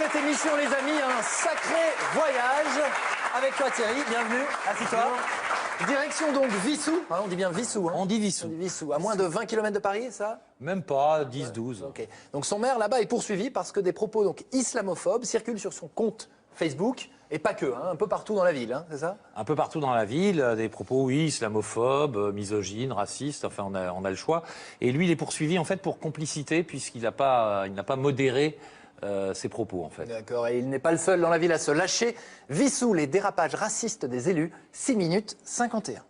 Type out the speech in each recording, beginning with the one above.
cette émission, les amis, un sacré voyage avec toi, Thierry. Bienvenue, assis-toi. Direction donc Vissou. Hein, on dit bien Vissou. Hein. On dit Vissou. On dit Vissou. À moins de 20 km de Paris, ça? Même pas, 10-12. Okay. Donc son maire là-bas est poursuivi parce que des propos donc islamophobes circulent sur son compte Facebook. Et pas que, hein, un peu partout dans la ville, hein, c'est ça? Un peu partout dans la ville, des propos, oui, islamophobes, misogynes, racistes, enfin on a le choix. Et lui, il est poursuivi en fait pour complicité puisqu'il n'a pas modéré ses propos en fait. D'accord, et il n'est pas le seul dans la ville à se lâcher. Vissou, les dérapages racistes des élus, 6 minutes 51.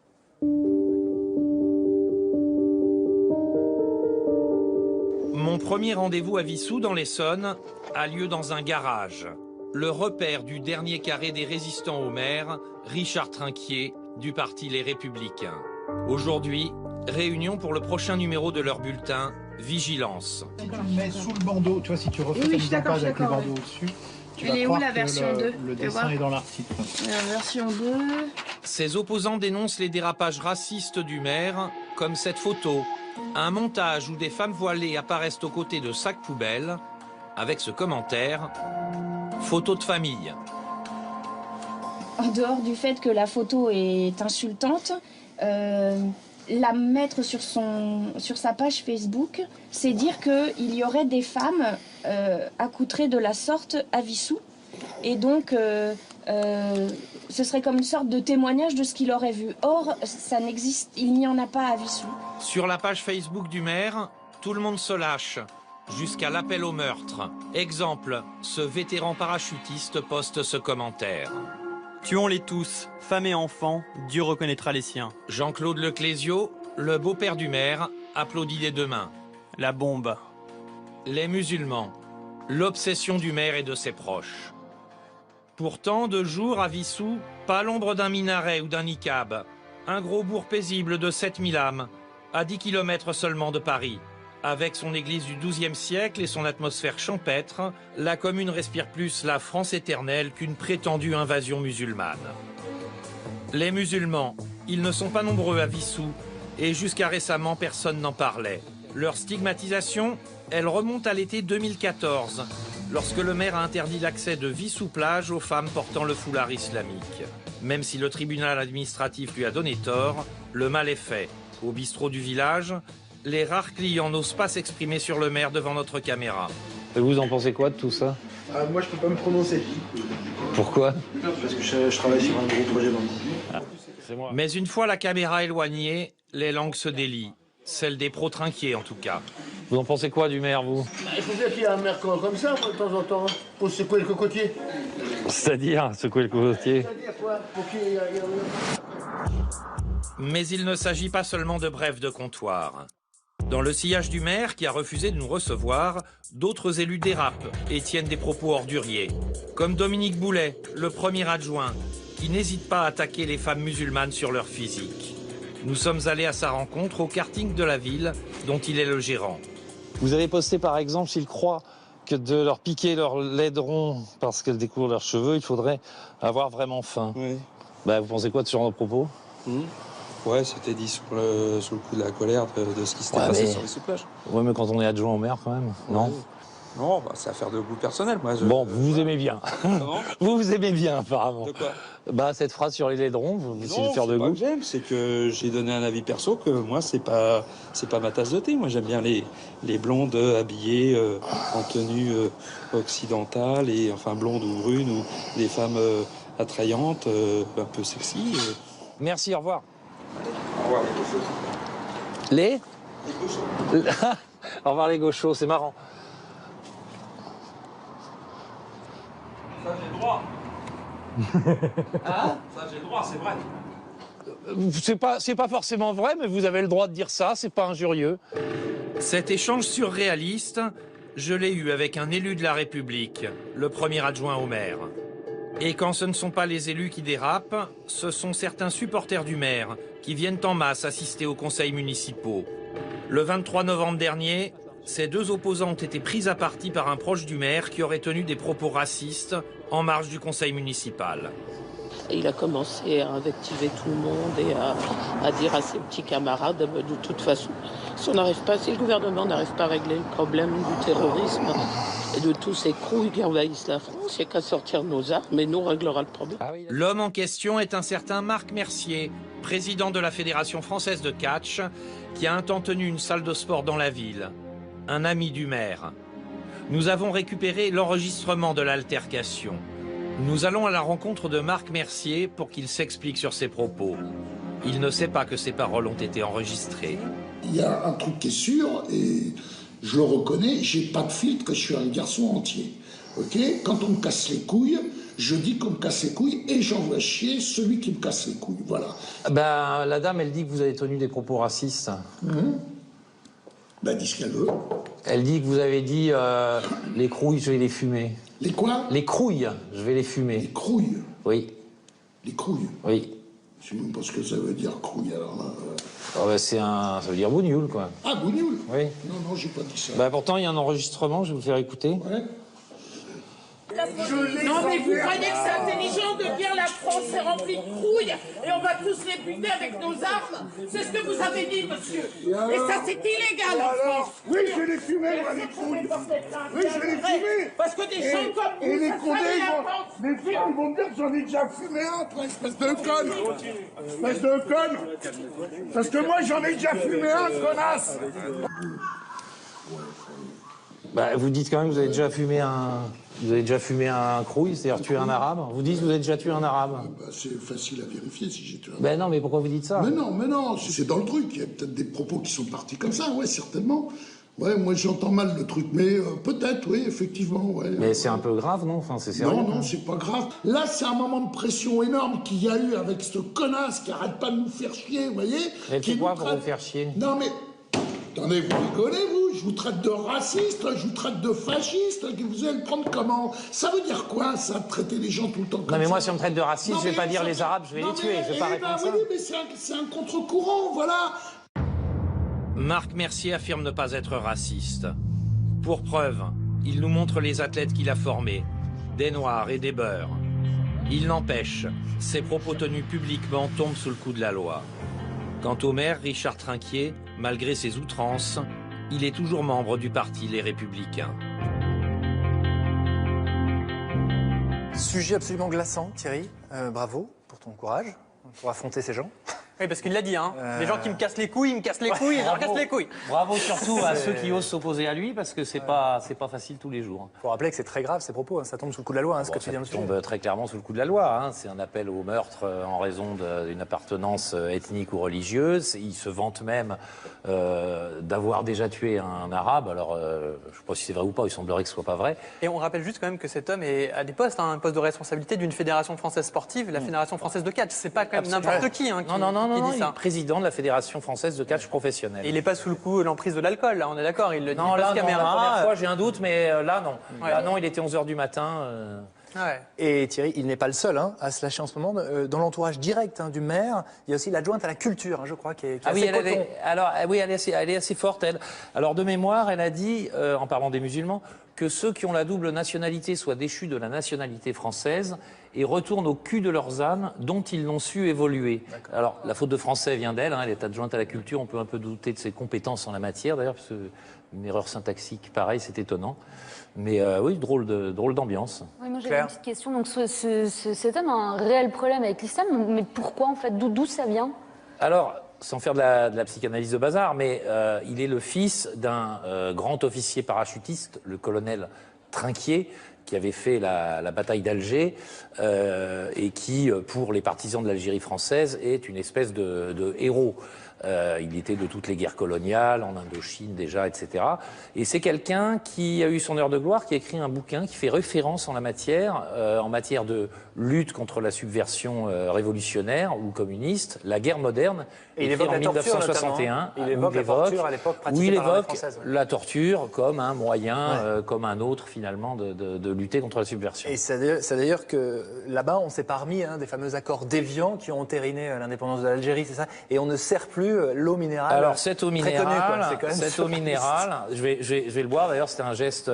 Mon premier rendez-vous à Vissou dans l'Essonne a lieu dans un garage. Le repère du dernier carré des résistants au maire, Richard Trinquier, du parti Les Républicains. Aujourd'hui, réunion pour le prochain numéro de leur bulletin, Vigilance. Si tu le mets sous le bandeau, tu vois, si tu refais ta mise en page avec le bandeau au-dessus, tu vas croire que version 2 le dessin est dans l'article. La version 2... Ses opposants dénoncent les dérapages racistes du maire, comme cette photo. Un montage où des femmes voilées apparaissent aux côtés de sacs poubelles, avec ce commentaire... Photo de famille. En dehors du fait que la photo est insultante, la mettre sur sa page Facebook, c'est dire qu'il y aurait des femmes accoutrées de la sorte à Vissou. Et donc, ce serait comme une sorte de témoignage de ce qu'il aurait vu. Or, ça n'existe, il n'y en a pas à Vissou. Sur la page Facebook du maire, tout le monde se lâche. Jusqu'à l'appel au meurtre. Exemple, ce vétéran parachutiste poste ce commentaire. Tuons-les tous, femmes et enfants, Dieu reconnaîtra les siens. Jean-Claude Leclésio, le beau-père du maire, applaudit des deux mains. La bombe. Les musulmans, l'obsession du maire et de ses proches. Pourtant, de jour à Vissou, pas l'ombre d'un minaret ou d'un niqab. Un gros bourg paisible de 7000 âmes, à 10 km seulement de Paris. Avec son église du XIIe siècle et son atmosphère champêtre, la commune respire plus la France éternelle qu'une prétendue invasion musulmane. Les musulmans, ils ne sont pas nombreux à Vissou, et jusqu'à récemment, personne n'en parlait. Leur stigmatisation, elle remonte à l'été 2014, lorsque le maire a interdit l'accès de Vissou-Plage aux femmes portant le foulard islamique. Même si le tribunal administratif lui a donné tort, le mal est fait. Au bistrot du village, les rares clients n'osent pas s'exprimer sur le maire devant notre caméra. Et vous en pensez quoi de tout ça? Moi, je peux pas me prononcer. Pourquoi? Parce que je travaille sur un gros projet dans C'est moi. Mais une fois la caméra éloignée, les langues se délient. Celle des pro-trinquiers, en tout cas. Vous en pensez quoi du maire, vous? Il faut bien qu'il y ait un maire comme ça, de temps en temps, pour secouer le cocotier. C'est-à-dire, secouer le cocotier? C'est-à-dire quoi? Pour qu'il y ait... Mais il ne s'agit pas seulement de brèves de comptoir. Dans le sillage du maire, qui a refusé de nous recevoir, d'autres élus dérapent et tiennent des propos orduriers. Comme Dominique Boulet, le premier adjoint, qui n'hésite pas à attaquer les femmes musulmanes sur leur physique. Nous sommes allés à sa rencontre au karting de la ville, dont il est le gérant. Vous avez posté par exemple s'ils croient que de leur piquer leur laideron parce qu'elles découvrent leurs cheveux, il faudrait avoir vraiment faim. Oui. Vous pensez quoi de ce genre de propos? Ouais, c'était dit sous le coup de la colère de ce qui s'était passé sur les sous-plages. Ouais, mais quand on est adjoint au maire quand même, non? Ouais. Non, c'est affaire de goût personnel. Moi, Bon, vous aimez bien. Vous aimez bien, apparemment. De quoi? Cette phrase sur les laidrons, vous essayez de faire de goût. J'aime, c'est que j'ai donné un avis perso que moi, c'est pas ma tasse de thé. Moi, j'aime bien les blondes habillées en tenue occidentale, et enfin blondes ou brunes, ou des femmes attrayantes, un peu sexy. Merci, au revoir. Au revoir, les gauchos. Les gauchos. Au revoir les gauchos, c'est marrant. Ça, j'ai le droit. Ça, j'ai le droit, c'est vrai. C'est pas forcément vrai, mais vous avez le droit de dire ça, c'est pas injurieux. Cet échange surréaliste, je l'ai eu avec un élu de la République, le premier adjoint au maire. Et quand ce ne sont pas les élus qui dérapent, ce sont certains supporters du maire qui viennent en masse assister aux conseils municipaux. Le 23 novembre dernier, ces deux opposants ont été pris à partie par un proche du maire qui aurait tenu des propos racistes en marge du conseil municipal. Et il a commencé à invectiver tout le monde et à dire à ses petits camarades, de toute façon, si le gouvernement n'arrive pas à régler le problème du terrorisme et de tous ces crouilles qui envahissent la France, il n'y a qu'à sortir nos armes et nous on réglera le problème. L'homme en question est un certain Marc Mercier, président de la Fédération française de catch, qui a un temps tenu une salle de sport dans la ville. Un ami du maire. Nous avons récupéré l'enregistrement de l'altercation. Nous allons à la rencontre de Marc Mercier pour qu'il s'explique sur ses propos. Il ne sait pas que ses paroles ont été enregistrées. Il y a un truc qui est sûr, et je le reconnais, j'ai pas de filtre, que je suis un garçon entier. Ok ? Quand on me casse les couilles, je dis qu'on me casse les couilles et j'envoie chier celui qui me casse les couilles. Voilà. Ben, la dame, elle dit que vous avez tenu des propos racistes. Ben, dis ce qu'elle veut. Elle dit que vous avez dit les crouilles, je vais les fumer. Les quoi? Les crouilles, je vais les fumer. Les crouilles? Oui. Les crouilles? Oui. Je sais même pas ce que ça veut dire, crouille, alors là. Oh, ben, ça veut dire bougnoule, quoi. Ah, bougnoule? Oui. Non, j'ai pas dit ça. Ben, pourtant, il y a un enregistrement, je vais vous le faire écouter. Ouais. Non mais vous croyez que c'est intelligent de dire la France est remplie de crouilles et on va tous les buter avec nos armes? C'est ce que vous avez dit, monsieur. Et ça, c'est illégal en France. Oui, je les fumais, moi, les couilles. Oui, je les fumais. Parce que des gens comme vous, et les ça condés, savait les filles, ils vont me dire que j'en ai déjà fumé un, toi, espèce de conne. Espèce de conne. Parce que moi, j'en ai déjà fumé un, connasse. Bah, vous dites quand même que vous avez déjà fumé un crouille, c'est-à-dire tué un arabe. Vous dites que vous avez déjà tué un arabe. Bah, c'est facile à vérifier si j'ai tué un arabe. Ben non, mais pourquoi vous dites ça? Mais non, c'est dans le truc. Il y a peut-être des propos qui sont partis comme ça, ouais, certainement. Ouais, moi j'entends mal le truc, mais peut-être, oui, effectivement, ouais. Mais c'est un peu grave, non? Enfin, c'est sérieux. Non, c'est pas grave. Là, c'est un moment de pression énorme qu'il y a eu avec ce connasse qui arrête pas de nous faire chier, vous voyez? Elle fait quoi pour vous faire chier? Non, mais... Attendez, vous rigolez, vous? Je vous traite de raciste, je vous traite de fasciste, vous allez le prendre comment? Ça veut dire quoi, ça, de traiter les gens tout le temps comme ça? Non, mais moi, si on me traite de raciste, je vais pas dire les Arabes, je vais les tuer, je vais pas répondre ça. Oui, mais c'est un contre-courant, voilà. Marc Mercier affirme ne pas être raciste. Pour preuve, il nous montre les athlètes qu'il a formés, des noirs et des beurs. Il n'empêche, ses propos tenus publiquement tombent sous le coup de la loi. Quant au maire Richard Trinquier, malgré ses outrances, il est toujours membre du parti Les Républicains. Sujet absolument glaçant, Thierry. Bravo pour ton courage, pour affronter ces gens. Oui, parce qu'il l'a dit, hein. Les gens qui me cassent les couilles, ils me cassent les couilles, ils leur cassent les couilles. Bravo surtout à ceux qui osent s'opposer à lui, parce que c'est pas facile tous les jours. Il faut rappeler que c'est très grave ces propos, hein. Ça tombe sous le coup de la loi, hein, ce que tu viens de dire. Ça tombe très clairement sous le coup de la loi. Hein. C'est un appel au meurtre en raison d'une appartenance ethnique ou religieuse. Il se vante même d'avoir déjà tué un arabe. Alors, je ne sais pas si c'est vrai ou pas, il semblerait que ce soit pas vrai. Et on rappelle juste quand même que cet homme est à des postes, hein, un poste de responsabilité d'une fédération française sportive, la Fédération française de catch. C'est pas quand même n'importe qui, hein, qui dit ça. Il est président de la Fédération française de catch professionnel. Et il n'est pas sous le coup l'emprise de l'alcool, là, on est d'accord. Il le dit non, là, la première fois, j'ai un doute, mais là, non. Ouais. Là, non, il était 11h du matin. Ouais. Et Thierry, il n'est pas le seul à se lâcher en ce moment. Dans l'entourage direct du maire, il y a aussi l'adjointe à la culture, je crois, qui est assez coton. Elle est assez forte, elle. Alors, de mémoire, elle a dit, en parlant des musulmans, que ceux qui ont la double nationalité soient déchus de la nationalité française et retournent au cul de leurs ânes dont ils n'ont su évoluer. Alors, la faute de français vient d'elle, elle est adjointe à la culture, on peut un peu douter de ses compétences en la matière, d'ailleurs, parce qu'une erreur syntaxique, pareil, c'est étonnant. Mais oui, drôle d'ambiance. Oui, moi j'avais une petite question. Donc cet homme a un réel problème avec l'islam, mais pourquoi en fait? D'où ça vient? Alors, sans faire de la psychanalyse de bazar, mais il est le fils d'un grand officier parachutiste, le colonel Trinquier, qui avait fait la bataille d'Alger et qui, pour les partisans de l'Algérie française, est une espèce de héros. Il était de toutes les guerres coloniales, en Indochine déjà, etc. Et c'est quelqu'un qui a eu son heure de gloire, qui a écrit un bouquin qui fait référence en matière de lutte contre la subversion révolutionnaire ou communiste, la guerre moderne, et il écrit en 1961. Il évoque la torture à l'époque pratiquée par l'armée française. La torture comme un moyen, comme un autre finalement, de lutter contre la subversion. Et c'est d'ailleurs que là-bas, on s'est parmi des fameux accords d'Évian qui ont entériné l'indépendance de l'Algérie, c'est ça? Et on ne sert plus l'eau minérale. Alors cette eau minérale, je vais le boire. D'ailleurs, c'était un geste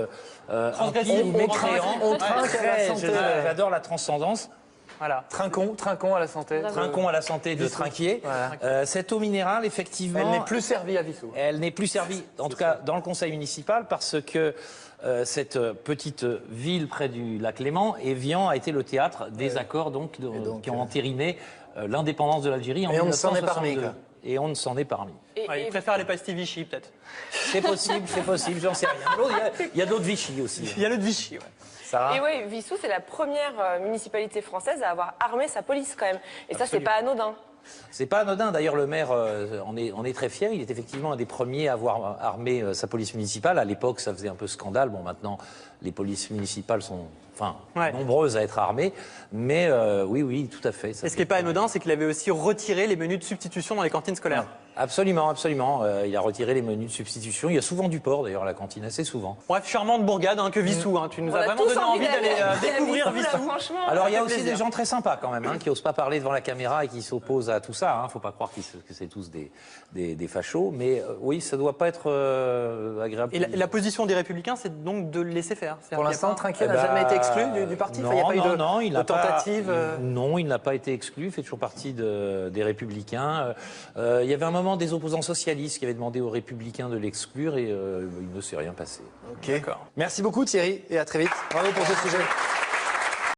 mécréant. On trinque à la santé. J'adore la transcendance. Voilà. Trinquons à la santé. Trinquons à la santé de Trinquier. Voilà. Cette eau minérale, effectivement... Elle n'est plus servie à Vissou. Elle n'est plus servie, en tout cas dans le conseil municipal, parce que cette petite ville près du lac Léman, Évian, a été le théâtre des accords qui ont entériné l'indépendance de l'Algérie en 1962. Et on ne s'en est pas remis, quoi. Et on ne s'en est pas remis. Il préfère les pastilles Vichy, peut-être. C'est possible, j'en sais rien. Il y a d'autres Vichy aussi. Il y a l'autre Vichy, ouais. Sarah ? Et oui, Vissou, c'est la première municipalité française à avoir armé sa police quand même. Et ça, c'est pas anodin. C'est pas anodin. D'ailleurs, le maire en est très fier. Il est effectivement un des premiers à avoir armé sa police municipale. À l'époque, ça faisait un peu scandale. Bon, maintenant, les polices municipales sont nombreuses à être armées. Mais oui, tout à fait. Et ce qui n'est pas anodin, c'est qu'il avait aussi retiré les menus de substitution dans les cantines scolaires. Absolument. Il a retiré les menus de substitution. Il y a souvent du porc, d'ailleurs, à la cantine, assez souvent. Bref, charmante bourgade que Vissou. Tu nous as vraiment donné envie d'aller découvrir Vissou. Alors, il y a aussi des gens très sympas, quand même, qui n'osent pas parler devant la caméra et qui s'opposent à tout ça. Il ne faut pas croire que c'est tous des fachos. Mais oui, ça ne doit pas être agréable. Et la position des Républicains, c'est donc de le laisser faire. Pour l'instant, Trinquier n'a jamais été exclu du parti. Il n'y a pas eu de tentative. Non, il n'a pas été exclu. Il fait toujours partie des Républicains. Il y avait un moment des opposants socialistes qui avaient demandé aux Républicains de l'exclure et il ne s'est rien passé. Ok. Merci beaucoup Thierry et à très vite. Bravo pour ce sujet.